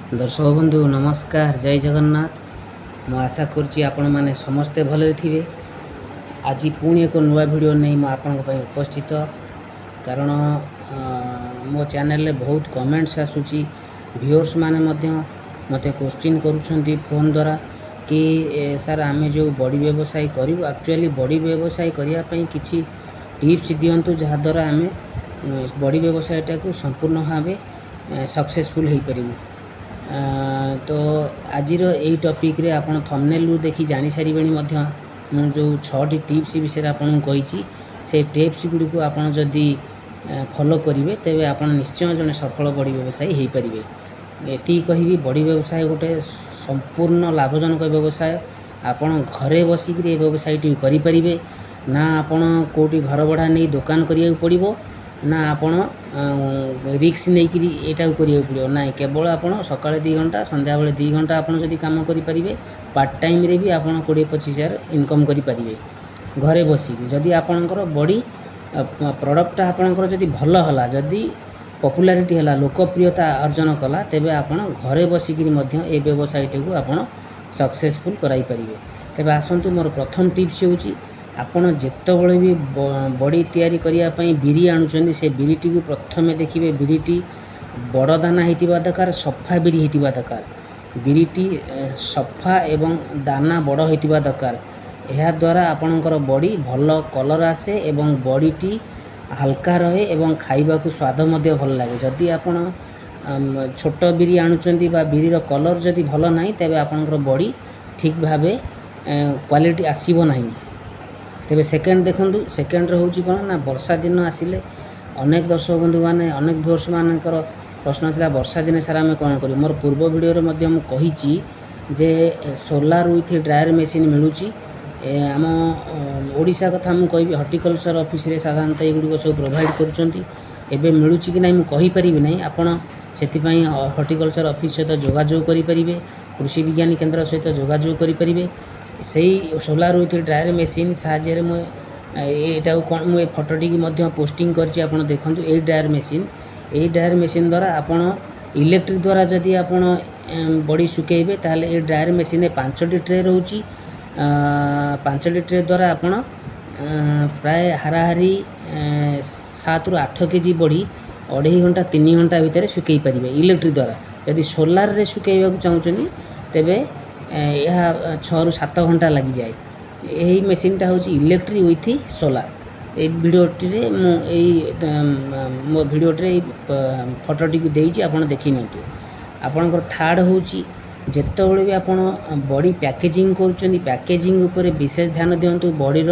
दर्शक बंधु नमस्कार, जय जगन्नाथ। मु आशा करुँची आपण मैंने समस्ते भले थे। आज पुणी एक नुआ वीडियो नहीं मुझे उपस्थित, कारण मो चैनल बहुत कमेंट्स आसूची। व्यूअर्स माने मते क्वेश्चन करुछंती फोन द्वारा कि सर आमे जो बड़ी व्यवसाय करूँ, एक्चुअली बड़ी व्यवसाय करने किसी टिप्स दिंतु जहाद्वारा आम बड़ी व्यवसायटा को संपूर्ण भाव सक्सेसफुल हो पारू। तो आज यही टॉपिक रे आपण थंबनेल देखि जानी सारे मु जो 6टी टिप्स विषय आपन कही से टिप्स गुड़ी को आपन जदि फॉलो करेंगे तेरे आप निश्चय जड़े सफल बड़ी व्यवसायी हो पारे। ये कहि बड़ी व्यवसाय गोटे संपूर्ण लाभजनक व्यवसाय। आपन घरे बसिक व्यवसायटी करें ना आपन कोटी घर भड़ा नहीं दुकान करिया पड़ो ना आपन रिक्स नहीं कि यहाँ करिया पड़ो ना, केवल आपन सकाଳେ 2 घंटा संध्या बेले 2 घंटा आपन जदि काम करें पार्ट टाइम रे भी आपन 20-25 हज़ार इनकम करें घरे बसिक। जदि आपणकर बड़ी प्रोडक्ट आपणकर जदि भल है, जदि पॉपुलैरिटी है, लोकप्रियता अर्जन कला, तेबे आपन घरे बसिक ए व्यवसायटी को आपन सक्सेसफुल कराई पारिबे। तेबे आसंतु मोर प्रथम टिप्स होची आपण जेतबळे भी बड़ी तैयारी करिया पई बिरी आणुचंदी से बिरीटी को प्रथमे देखिबे बिरीटी बड़ दाना हेतिबा दरकार, सफा बिरी हेतिबा दरकार। बिरीटी सफा एवं दाना बड़ हेतिबा दरकार। यह द्वारा आपणकर बड़ी भल कलर आसे एवं बड़ीटी हल्का रहे एवं खाइबा को स्वाद मध्य भल लागे। जदि आपण छोट बिरी आणुचंदी बा बिरीर कलर जदि भल नाही तेबे आपणकर बड़ी ठीक भाबे क्वालिटी आसीबो नाही। तेबे सेकेंड देखंतु, सेकेंड रे होची कोन ना वर्षा दिन आसिले अनेक दर्शक बंधु माने अनेक व्यूअर्स मानकर प्रश्न थिला वर्षा दिन सारा आम कौन करूँ। मोर पूर्व वीडियो रे मध्य मु कहिची जे सोलार विथ ड्रायर मेसीन मिलूची। आम ओडिशा कथा मु कहबी हॉर्टिकल्चर ऑफिस रे साधारणतः एगुड़ी सब प्रोवाइड करुचंती। एबे मिलूची कि नहीं मु कहि परिबि नहीं, आपण सेति पई हॉर्टिकल्चर ऑफिस सहित जोगाजोग करि परिबे, कृषि विज्ञान केंद्र सहित जोगाजोग करि परिबे। सेही सोलार विथ ड्रायर मेसीन साहाय्य में एटा कौन मुझे फोटोटी की पोस्टिंग करछि आपण देखंतु। ए ड्रायर मेसीन द्वारा आपण इलेक्ट्रिक द्वारा जदि आपण बड़ी सुखेबे ताले ए ड्रायर मेसीन 5टी ट्रे रहउची। 5टी ट्रे द्वारा आपण प्राय हाराहारी 7 ରୁ 8 केजी बड़ी 2.5 घंटा 3 घंटा भितर सुखई पारिबे इलेक्ट्रिक द्वारा। यदि सोलार रे सुखेबा को चाहुचनी तेबे यह 6 ରୁ 7 घंटा लगी जाए। यही मेसीनटा हूँ इलेक्ट्रिक विथ सोलार। ये भिडियोटी मो भिडियोटे फोटोटी को देइछि आपण देखि नियंतु। आपणकर थर्ड हूँ जेतबळे भी आपण बड़ी पैकेजिंग करूचंदी पैकेजिंग ऊपर विशेष ध्यान दियंतु। बड़ीर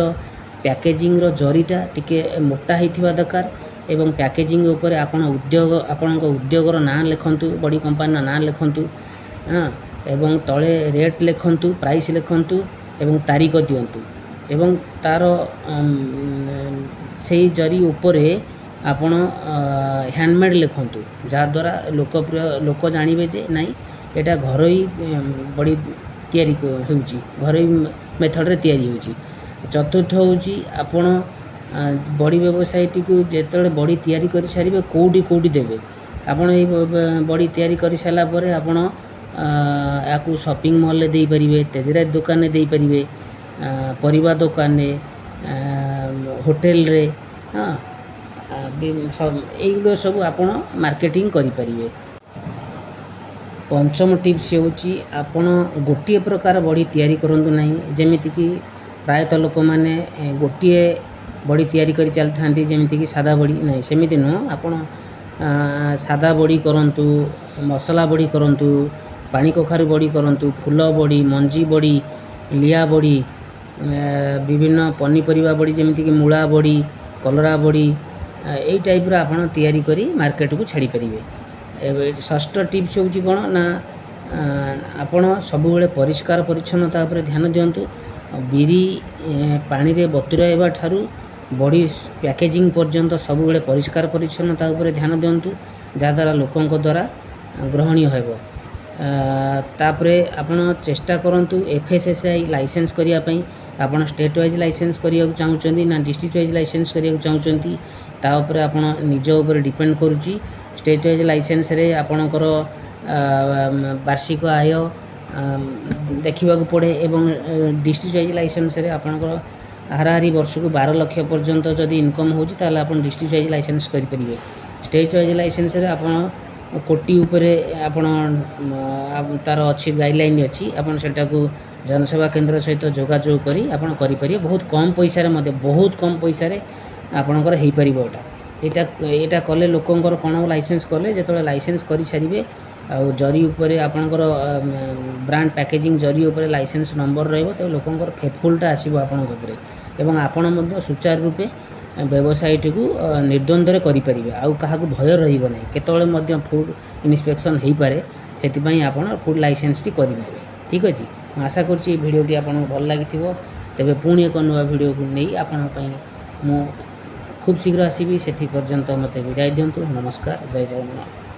पैकेजिंग रो जरीटा टिके मोटा हेतिबा दरकार एवं पैकेजिंग ऊपर आपण उद्योगर नाम लिखंतु, बड़ी कंपनी नाम लिखंतु। हाँ, एवं तले रेट लिखंतु, प्राइस लिखंतु एवं तारीख दियंतु एवं तार से जरी उपरे आपण हैंडमेड लिखंतु जहाद्वारा लोक जानवे जे नाई एटा घरोई बड़ी तैयारी होउची, घरोई मेथड रे तैयारी होउची। चतुर्थ होउची आपण बड़ी व्यवसायटी को जेतले बड़ी तैयारी करि सारिबे कोडी देबे। आपण ए बड़ी तैयारी करि साला परे आपण या शॉपिंग मॉल में दे पारे, तेजरात दुकान में दे पारे, परिवा दुकान में, होटेल रे। हाँ, ये सब आप मार्केटिंग करें। पंचम टिप्स होची आपण गोटे प्रकार बड़ी तैयारी करंतु नहीं। जेमिति कि प्रायतः लोक मैंने गोटे बड़ी तैयारी करी चलता जेमिति कि सादा बड़ी नहीं, सेमिति नुह। आपण सादा बड़ी करंतु, मसला बड़ी करंतु, पानी कखारू बड़ी करंतु, फूल बड़ी, मंजी बड़ी, लिया बड़ी, विभिन्न पनीपरिया बड़ी जेमिति कि मूला बड़ी, कलरा बड़ी, यही टाइप रो आपण तैयारी करी मार्केट को छाड़ी परिबे। षष्ठ टिप्स होची कोन ना आपण सब बेले परिष्कार परिच्छन्नता उपर ध्यान दियंतु। बिरी पानी रे बतुराइबा ठारू बड़ी पैकेजिंग पर्यंत सब बेले परिष्कार परिच्छन्नता उपर ध्यान दियंतु जहाद्वारा लोकंक द्वारा ग्रहणीय हेबो। तापरे आपण चेष्टा करंतु FSSAI लाइसेंस करिया पई आपण स्टेट वाइज लाइसेंस करिया चाहूचंती ना डिस्ट्रिक्ट वाइज लाइसेंस करिया चाहूचंती ता ऊपर आपण निज ऊपर डिपेंड करूची। स्टेट वाइज लाइसेंस रे आपणकर वार्षिक आय देखा पड़े एवं डिस्ट्रिक्ट वाइज लाइसेंस रे आपणकर हाराहारी वर्ष को 12 लाख पर्यंत जदि इनकम होची ताले आपण डिस्ट्रिक्ट वाइज लाइसेंस करि परिबे। स्टेट वाइज लाइसेंस रे आपण कोटी उपरे आपण तार अच्छी गाइडलाइन अच्छी आपण सेटा को जनसेवा केंद्र सहित जोगाजोग करी आपण करि परिबे। बहुत कम पैसा रे मध्य बहुत कम पैसा रे आपणकर हेई परिबो। एटा कले लोकंकर कोन लाइसेंस कले जेतले लाइसेंस करि सारिबे आ जरी उपरे आपणकर ब्रांड पैकेजिंग जरी उपरे लाइसेंस नंबर रहइबो त लोकंकर फेथफुलटा आसीबो आपणक उपरे एवं आपण मध्य सुचारू रूपे व्यवसायटी को निर्द्वंद्व करें आउ क्या भय रही केतले फूड इन्स्पेक्शन हो पारे से आप फूड लाइसेंस टी करेंगे। ठीक अच्छे आशा करुँच भिडटी आपको भल लगी तेरे पुणी एक नुआ भिड को नहीं आपण खूब शीघ्र आसबि से पर्यंत मत विदाय दिंतु। नमस्कार, जय जगन्नाथ।